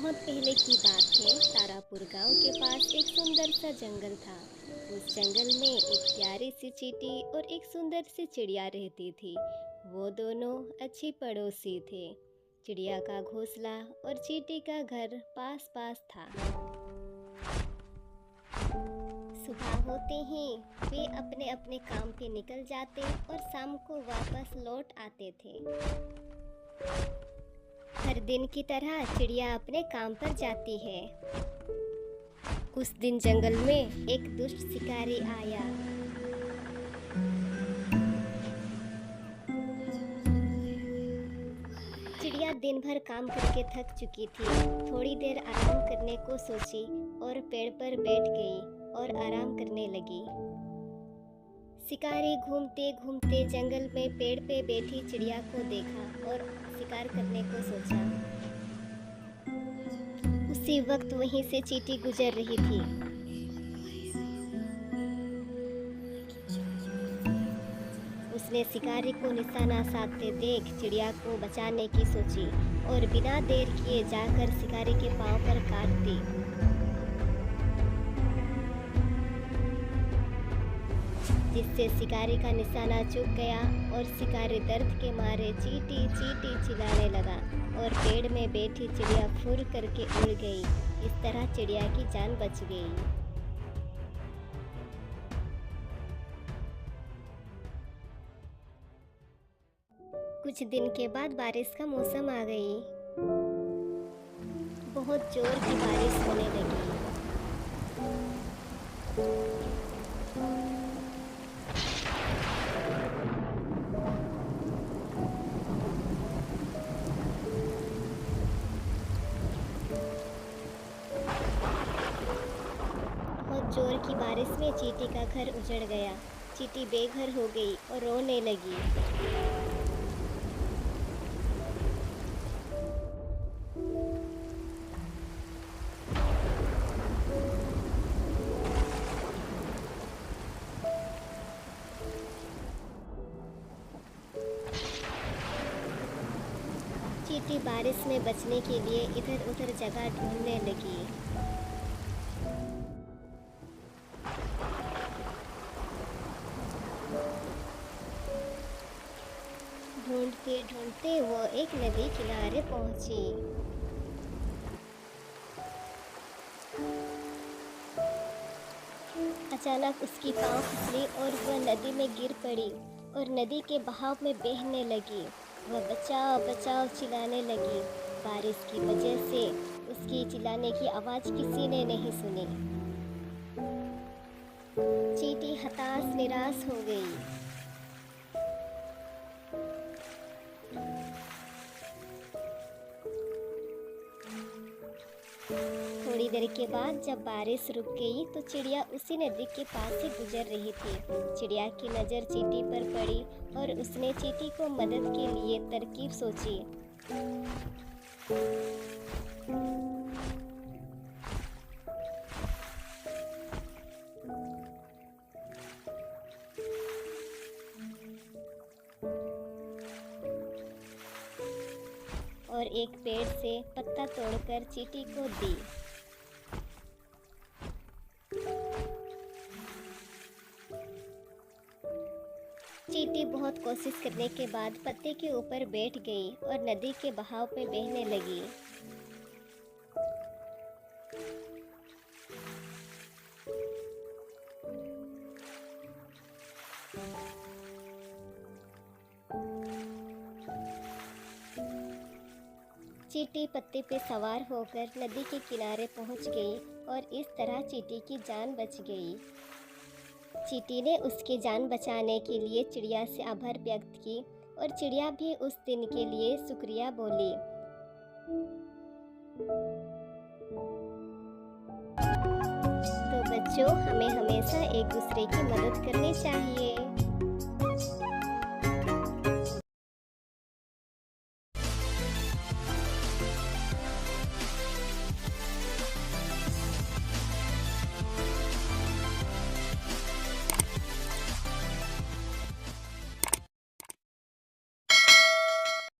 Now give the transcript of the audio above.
बहुत पहले की बात है। तारापुर गांव के पास एक सुंदर सा जंगल था। उस जंगल में एक प्यारी सी चींटी और एक सुंदर सी चिड़िया रहती थी। वो दोनों अच्छी पड़ोसी थे। चिड़िया का घोंसला और चींटी का घर पास पास था। सुबह होते ही वे अपने अपने काम पे निकल जाते और शाम को वापस लौट आते थे। हर दिन की तरह चिड़िया अपने काम पर जाती है। उस दिन जंगल में एक दुष्ट शिकारी आया। चिड़िया दिन भर काम करके थक चुकी थी। थोड़ी देर आराम करने को सोची और पेड़ पर बैठ गई और आराम करने लगी। शिकारी घूमते घूमते जंगल में पेड़ पे बैठी चिड़िया को देखा और शिकार करने को सोचा। उसी वक्त वहीं से चींटी गुजर रही थी। उसने शिकारी को निशाना साधते देख चिड़िया को बचाने की सोची और बिना देर किए जाकर शिकारी के पांव पर काट दी। जिससे शिकारी का निशाना चूक गया और शिकारी दर्द के मारे चींटी चींटी चिल्लाने लगा और पेड़ में बैठी चिड़िया फुर करके उड़ गई। इस तरह चिड़िया की जान बच गई। कुछ दिन के बाद बारिश का मौसम आ गई। बहुत जोर की बारिश होने लगी। बहुत जोर की बारिश में चींटी का घर उजड़ गया। चींटी बेघर हो गई और रोने लगी। चींटी बारिश में बचने के लिए इधर उधर जगह ढूंढने लगी। ढूंढते ढूंढते वो एक नदी किनारे पहुंची। अचानक उसकी पांव फिसली और वह नदी में गिर पड़ी और नदी के बहाव में बहने लगी। वह बचाओ बचाओ चिल्लाने लगी। बारिश की वजह से उसकी चिल्लाने की आवाज़ किसी ने नहीं सुनी। चींटी हताश निराश हो गई। थोड़ी देर के बाद जब बारिश रुक गई तो चिड़िया उसी नदी के पास से गुजर रही थी। चिड़िया की नज़र चींटी पर पड़ी और उसने चींटी को मदद के लिए तरकीब सोची। और एक पेड़ से पत्ता तोड़कर चींटी को दी। चींटी बहुत कोशिश करने के बाद पत्ते के ऊपर बैठ गई और नदी के बहाव में बहने लगी। चींटी पत्ते पे सवार होकर नदी के किनारे पहुंच गई और इस तरह चींटी की जान बच गई। चींटी ने उसकी जान बचाने के लिए चिड़िया से आभार व्यक्त की और चिड़िया भी उस दिन के लिए शुक्रिया बोली। तो बच्चों, हमें हमेशा एक दूसरे की मदद करनी चाहिए।